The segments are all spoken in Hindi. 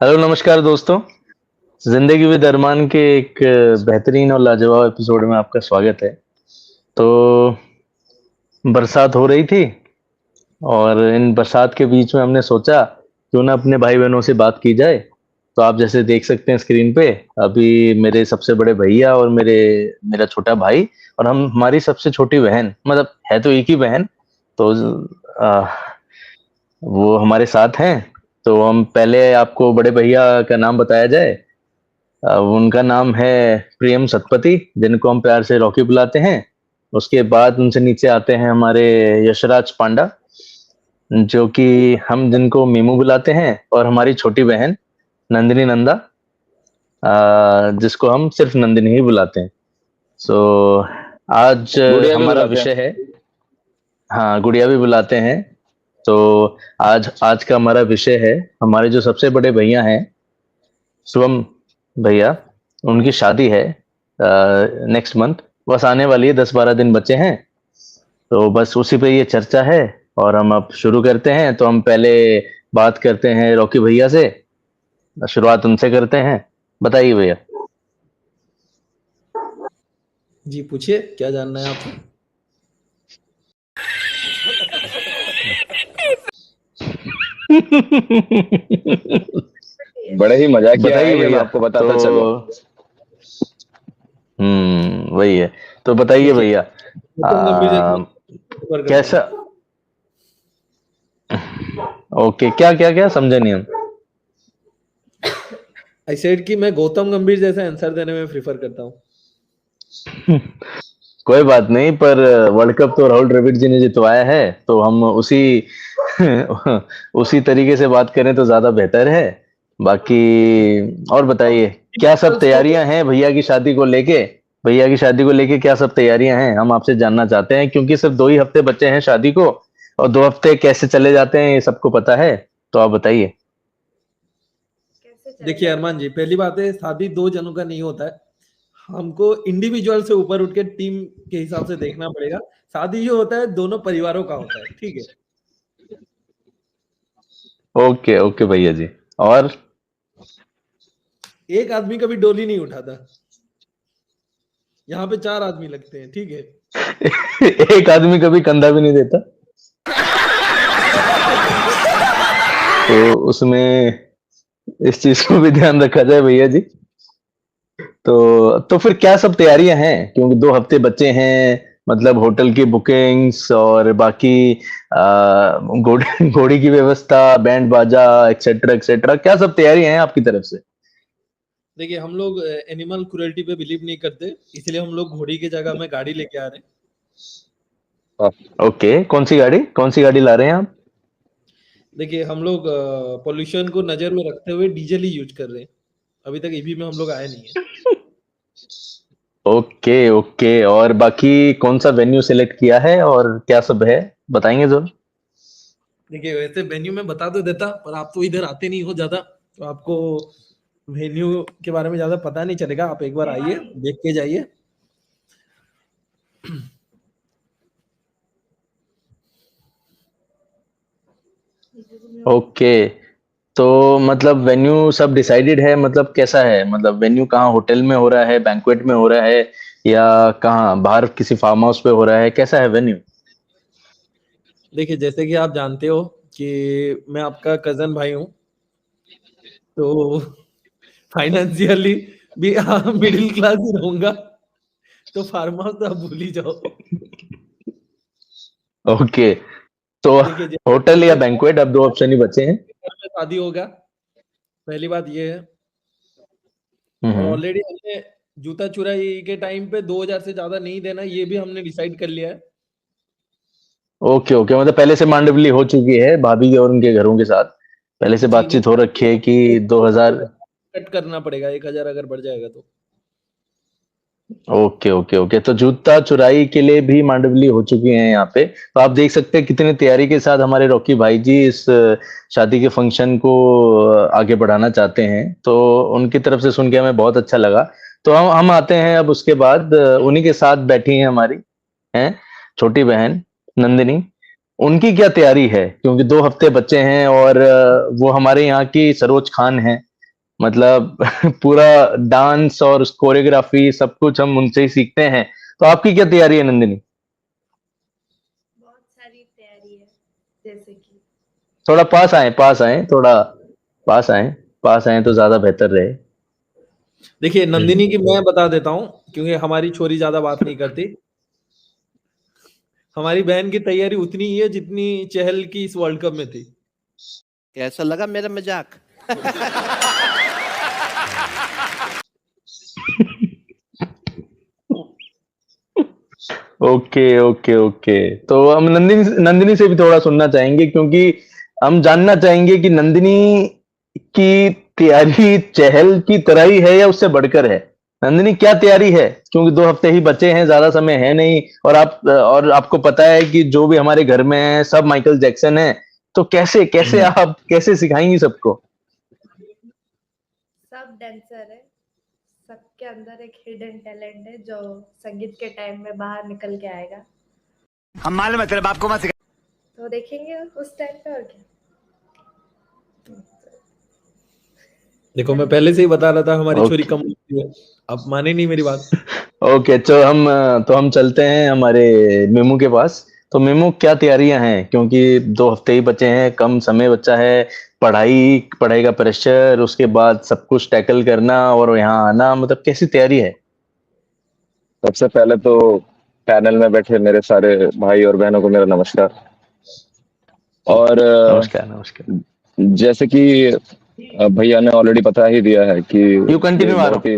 हेलो नमस्कार दोस्तों। जिंदगी विद अरमान के एक बेहतरीन और लाजवाब एपिसोड में आपका स्वागत है। तो बरसात हो रही थी और इन बरसात के बीच में हमने सोचा क्यों ना अपने भाई बहनों से बात की जाए। तो आप जैसे देख सकते हैं स्क्रीन पे, अभी मेरे सबसे बड़े भैया और मेरा छोटा भाई और हमारी सबसे छोटी बहन, मतलब है तो एक ही बहन। तो आ, वो हमारे साथ हैं। तो हम पहले आपको बड़े भैया का नाम बताया जाए। उनका नाम है प्रियम सतपति, जिनको हम प्यार से रॉकी बुलाते हैं। उसके बाद उनसे नीचे आते हैं हमारे यशराज पांडा, जो कि हम जिनको मीमू बुलाते हैं, और हमारी छोटी बहन नंदिनी नंदा, जिसको हम सिर्फ नंदिनी ही बुलाते हैं। सो आज गुड़िया भी हमारा बुलाते हैं। विषय है, हाँ गुड़िया भी बुलाते हैं। तो आज आज का हमारा विषय है, हमारे जो सबसे बड़े भैया हैं शुभम भैया, उनकी शादी है नेक्स्ट मंथ। बस आने वाली है, 10-12 दिन बचे हैं। तो बस उसी पे ये चर्चा है और हम अब शुरू करते हैं। तो हम पहले बात करते हैं रॉकी भैया से, शुरुआत उनसे करते हैं। बताइए भैया। जी पूछिए, क्या जानना है आपको? बड़े ही मजाकिया बताइए है ये, मैं भैया। आपको तो बताता चलूं। वही है। तो बताइए देखिए, भैया। गौतम गंभीर जैसे आ, प्रेफर करता कैसा? हूँ। ओके, क्या क्या क्या समझे नहीं हम। आई सेड कि मैं गौतम गंभीर जैसे आंसर देने में प्रेफर करता हूँ। कोई बात नहीं, पर वर्ल्ड कप तो राहुल द्रविड़ जी ने जितवाया है, तो हम उसी उसी तरीके से बात करें तो ज्यादा बेहतर है। बाकी और बताइए, क्या सब गर्ल्स को तैयारियां हैं भैया की शादी को लेके? भैया की शादी को लेके क्या सब तैयारियां हैं, हम आपसे जानना चाहते हैं, क्योंकि सिर्फ 2 ही हफ्ते बचे हैं शादी को, और 2 हफ्ते कैसे चले जाते हैं ये सबको पता है। तो आप बताइए। देखिए अरमान जी, पहली बात है, शादी दो जनों का नहीं होता है। हमको इंडिविजुअल से ऊपर उठ के टीम के हिसाब से देखना पड़ेगा। शादी जो होता है दोनों परिवारों का होता है, ठीक है। ओके ओके भैया जी। और एक आदमी कभी डोली नहीं उठाता। यहाँ पे चार आदमी लगते हैं, ठीक है। एक आदमी कभी कंधा भी नहीं देता, तो उसमें इस चीज को भी ध्यान रखा जाए भैया जी। तो फिर क्या सब तैयारियां हैं, क्योंकि 2 हफ्ते बचे हैं। मतलब होटल की बुकिंग्स और बाकी घोड़ी की व्यवस्था, बैंड बाजा, एक्सेट्रा एक्सेट्रा, क्या सब तैयारियां हैं आपकी तरफ से? देखिए, हम लोग एनिमल क्रुएल्टी पे बिलीव नहीं करते, इसलिए हम लोग घोड़ी की जगह में गाड़ी लेके आ रहे हैं। ओके, कौन सी गाड़ी ला रहे हैं आप? देखिए, हम लोग पोल्यूशन को नजर में रखते हुए डीजल ही यूज कर रहे हैं। अभी तक ईवी में हम लोग आए नहीं है। ओके ओके, और बाकी कौन सा वेन्यू सेलेक्ट किया है और क्या सब है, बताएंगे जरूर। देखिए, वैसे वेन्यू में बता तो देता, पर आप तो इधर आते नहीं हो ज्यादा, तो आपको वेन्यू के बारे में ज्यादा पता नहीं चलेगा। आप एक बार आइए, देख के जाइए। ओके, तो मतलब वेन्यू सब डिसाइडेड है, मतलब कैसा है, मतलब वेन्यू कहाँ, होटल में हो रहा है, बैंक्वेट में हो रहा है, या कहाँ बाहर किसी फार्म हाउस पे हो रहा है, कैसा है वेन्यू? देखिए, जैसे कि आप जानते हो कि मैं आपका कजन भाई हूँ, तो फाइनेंशियली भी मिडिल क्लास ही रहूंगा। तो फार्म हाउस तो आप भूल ही जाओ। ओके, तो देखिए, होटल या जैसे बैंक्वेट, अब 2 ऑप्शन ही बचे हैं। शादी होगा, पहली बात ये है। और हम्म। ऑलरेडी हमने जूता चुराई के टाइम पे 2000 से ज्यादा नहीं देना, ये भी हमने डिसाइड कर लिया है। ओके ओके, मतलब पहले से मांडवली हो चुकी है भाभी और उनके घरों के साथ, पहले से जी, वो बातचीत हो रखी है कि 2000। कट करना पड़ेगा, 1000 अगर बढ़ जाएगा तो। ओके ओके ओके, तो जूता चुराई के लिए भी मांडवली हो चुकी है यहाँ पे। तो आप देख सकते हैं कितनी तैयारी के साथ हमारे रॉकी भाई जी इस शादी के फंक्शन को आगे बढ़ाना चाहते हैं। तो उनकी तरफ से सुन के हमें बहुत अच्छा लगा। तो हम आते हैं अब उसके बाद, उन्हीं के साथ बैठी हैं हमारी हैं छोटी बहन नंदिनी। उनकी क्या तैयारी है, क्योंकि 2 हफ्ते बच्चे हैं और वो हमारे यहाँ की सरोज खान है। मतलब पूरा डांस और कोरियोग्राफी सब कुछ हम उनसे ही सीखते हैं। तो आपकी क्या तैयारी है नंदिनी? बहुत सारी तैयारी है, जैसे कि थोड़ा थोड़ा पास आए तो ज्यादा बेहतर रहे। देखिए नंदिनी की मैं बता देता हूँ, क्योंकि हमारी छोरी ज्यादा बात नहीं करती। हमारी बहन की तैयारी उतनी ही है जितनी चहल की इस वर्ल्ड कप में थी। कैसा लगा मेरा मजाक? Okay okay okay. तो हम नंदिनी नंदिनी से भी थोड़ा सुनना चाहेंगे, क्योंकि हम जानना चाहेंगे कि नंदिनी की तैयारी चहल की तरह ही है या उससे बढ़कर है। नंदिनी क्या तैयारी है, क्योंकि 2 हफ्ते ही बचे हैं, ज्यादा समय है नहीं, और आपको पता है कि जो भी हमारे घर में है सब माइकल जैक्सन है। तो कैसे कैसे आप कैसे सिखाएंगी सबको? सब डांसर है, सबके अंदर एक हिडन टैलेंट है जो संगीत के टाइम में बाहर निकल के आएगा। हम मालूम है तेरे बाप को मत सिखा। तो देखेंगे उस टाइम पे और क्या। देखो मैं पहले से ही बता रहा था हमारी छोरी कम बोलती है, अब माने नहीं मेरी बात। ओके, तो हम चलते हैं हमारे मेमू के पास। तो मेमू, क्या तैयारियां हैं, क्योंकि 2 हफ्ते ही बचे हैं, कम समय बचा है। पढ़ाई पढ़ाई का प्रेशर, उसके बाद सब कुछ टैकल करना और यहाँ आना, मतलब कैसी तैयारी है? सबसे पहले तो पैनल में बैठे मेरे सारे भाई और बहनों को मेरा नमस्कार। और नमस्कार नमस्कार। जैसे कि भैया ने ऑलरेडी बता ही दिया है कि यू कंटिन्यू ये आरो। बहुत ही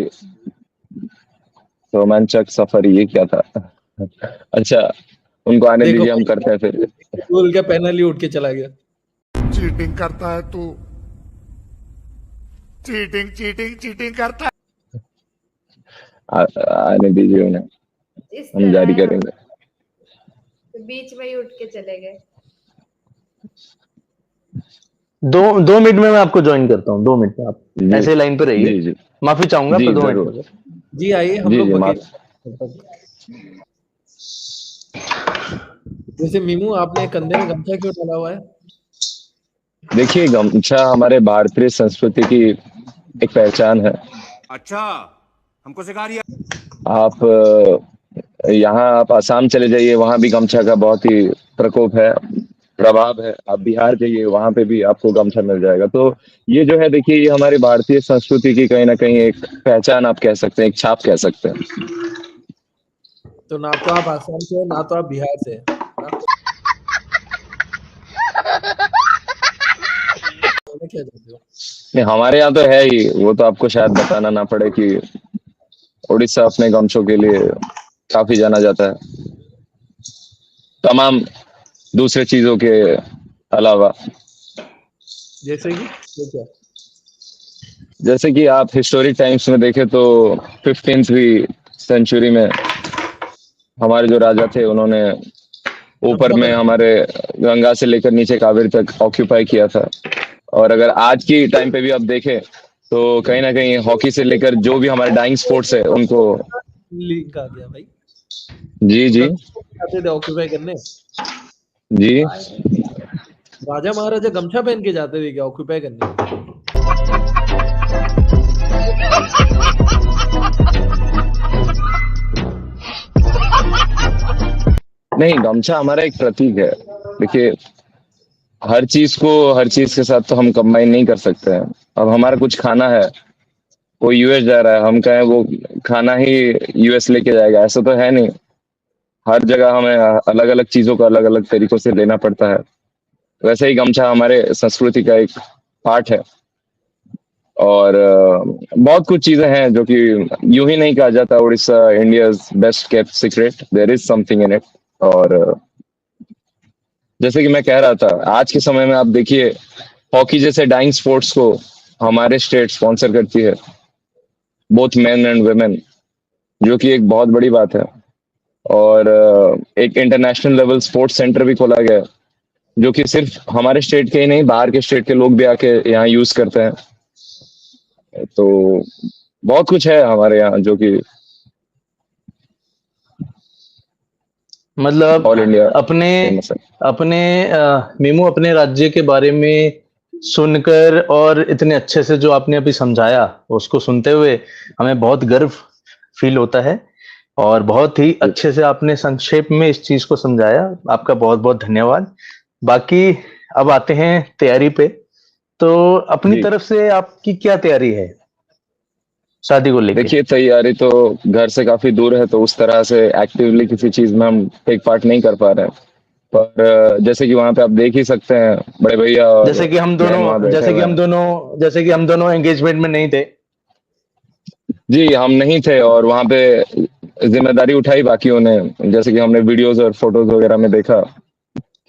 रोमांचक सफर, ये क्या था? अच्छा, उनको आने देखो दीजिए, हम करते हैं फिर। स्कूल का पैनल ही उठ के चला गया। चीटिंग करता है तू, चीटिंग चीटिंग चीटिंग करता है। आने दीजिए उन्हें, इस हम तरह जारी है, हम करेंगे। बीच में ही उठ के चले गए। 2 मिनट में मैं आपको ज्वाइन करता हूँ, 2 मिनट में आप जी ऐसे लाइन पे रहिए। जी जी माफी चाहूंगा जी, पर 2 मिनट जरूर। में। जी आइए, हम जी लोग जी, पके। माफ। जैसे मीमू, आपने कंधे में गमछा क्यों डाला हुआ है? देखिए, गमछा हमारे भारतीय संस्कृति की एक पहचान है। अच्छा, हमको सिखा रही है। आप आसाम चले जाइए, वहां भी गमछा का बहुत ही प्रकोप है, प्रभाव है। आप बिहार जाइए, वहां पे भी आपको गमछा मिल जाएगा। तो ये जो है, देखिए, ये हमारी भारतीय संस्कृति की कहीं ना कहीं एक पहचान आप कह सकते हैं, एक छाप कह सकते हैं। तो ना तो आप आसाम से हो, ना तो आप बिहार से हैं, ना? बोलना क्या चाहते हो? नहीं, हमारे यहाँ तो है ही, वो तो आपको शायद बताना ना पड़े कि उड़ीसा अपने गमछों के लिए काफी जाना जाता है, तमाम दूसरे चीजों के अलावा। जैसे कि तो क्या? जैसे कि आप हिस्टोरिक टाइम्स में देखें तो 15वीं सेंचुरी में हमारे जो राजा थे, उन्होंने ऊपर में हमारे गंगा से लेकर नीचे कावेरी तक ऑक्यूपाई किया था। और अगर आज की टाइम पे भी आप देखें तो कहीं ना कहीं हॉकी से लेकर जो भी हमारे डाइंग स्पोर्ट्स है उनको। लिंक आ गया भाई। जी जी जाते थे ऑक्यूपाई करने। जी। राजा महाराजा गमछा पहन के जाते थे क्या ऑक्यूपाई करने? नहीं, गमछा हमारा एक प्रतीक है। देखिए, हर चीज के साथ तो हम कंबाइन नहीं कर सकते हैं। अब हमारा कुछ खाना है, वो यूएस जा रहा है, हम कहें वो खाना ही यूएस लेके जाएगा, ऐसा तो है नहीं। हर जगह हमें अलग अलग चीजों को अलग अलग तरीकों से लेना पड़ता है। वैसे ही गमछा हमारे संस्कृति का एक पार्ट है। और बहुत कुछ चीजें हैं जो कि यूं ही नहीं कहा जाता, Orissa India's best kept secret, there is something in it. और जैसे कि मैं कह रहा था, आज के समय में आप देखिए, हॉकी जैसे डाइंग स्पोर्ट्स को हमारे स्टेट स्पॉन्सर करती है, बोथ मेन एंड वुमेन, जो कि एक बहुत बड़ी बात है। और एक इंटरनेशनल लेवल स्पोर्ट्स सेंटर भी खोला गया है, जो कि सिर्फ हमारे स्टेट के ही नहीं, बाहर के स्टेट के लोग भी आके यहाँ यूज करते हैं। तो बहुत कुछ है हमारे यहाँ जो कि मतलब ऑल इंडिया अपने फेमस है। अपने मीमू, अपने राज्य के बारे में सुनकर और इतने अच्छे से जो आपने अभी समझाया, उसको सुनते हुए हमें बहुत गर्व फील होता है और बहुत ही अच्छे से आपने संक्षेप में इस चीज को समझाया। आपका बहुत बहुत धन्यवाद। बाकी अब आते हैं तैयारी पे। तो अपनी जी। तरफ से आपकी क्या तैयारी है शादी को लेके? देखिए, तैयारी तो घर से काफी दूर है, तो उस तरह से एक्टिवली किसी चीज में हम टेक पार्ट नहीं कर पा रहे हैं। पर जैसे कि वहां पे आप देख ही सकते हैं, बड़े भैया और जैसे कि हम बहन वहां बैठे हुए हैं। जैसे कि हम दोनों एंगेजमेंट में नहीं थे। जी, हम नहीं थे और वहां पे जिम्मेदारी उठाई बाकियों ने। जैसे कि हमने वीडियोस और फोटोज वगैरह में देखा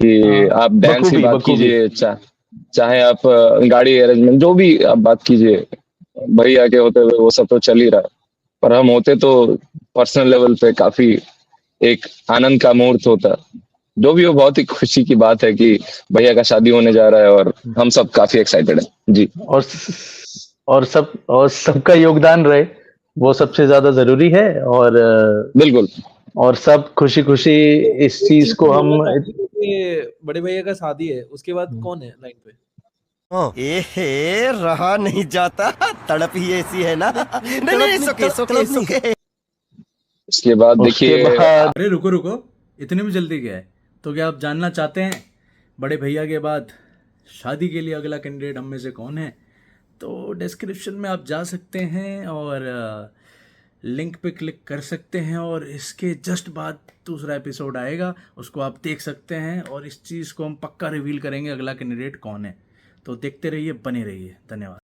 कि आप डांस की बखूबी बात बखूबी। कीजिए, चाहे आप गाड़ी अरेंजमेंट जो भी आप बात कीजिए, भैया के होते हुए वो सब तो चल ही रहा है। पर हम होते तो पर्सनल लेवल पे काफी एक आनंद का मुहूर्त होता। जो भी हो, बहुत ही खुशी की बात है कि भैया का शादी होने जा रहा है और हम सब काफी एक्साइटेड हैं जी। और सबका योगदान रहे, वो सबसे ज्यादा जरूरी है। बिल्कुल। और सब खुशी खुशी इस एक चीज चीज को मैं हम। बोलना चाहूंगा कि बड़े भैया का शादी है, उसके बाद कौन है लाइन पे? एहे रहा नहीं जाता, तड़प ही ऐसी है ना। नहीं नहीं, सुके सुके सुके। उसके बाद उसके देखिए, बाद अरे रुको रुको, इतने में जल्दी क्या है? तो क्या आप जानना चाहते हैं बड़े भैया के बाद शादी के लिए अगला कैंडिडेट हम में से कौन है? तो डिस्क्रिप्शन में आप जा सकते हैं और लिंक पे क्लिक कर सकते हैं और इसके जस्ट बाद दूसरा एपिसोड आएगा, उसको आप देख सकते हैं और इस चीज़ को हम पक्का रिवील करेंगे अगला कैंडिडेट कौन है। तो देखते रहिए, बने रहिए। धन्यवाद।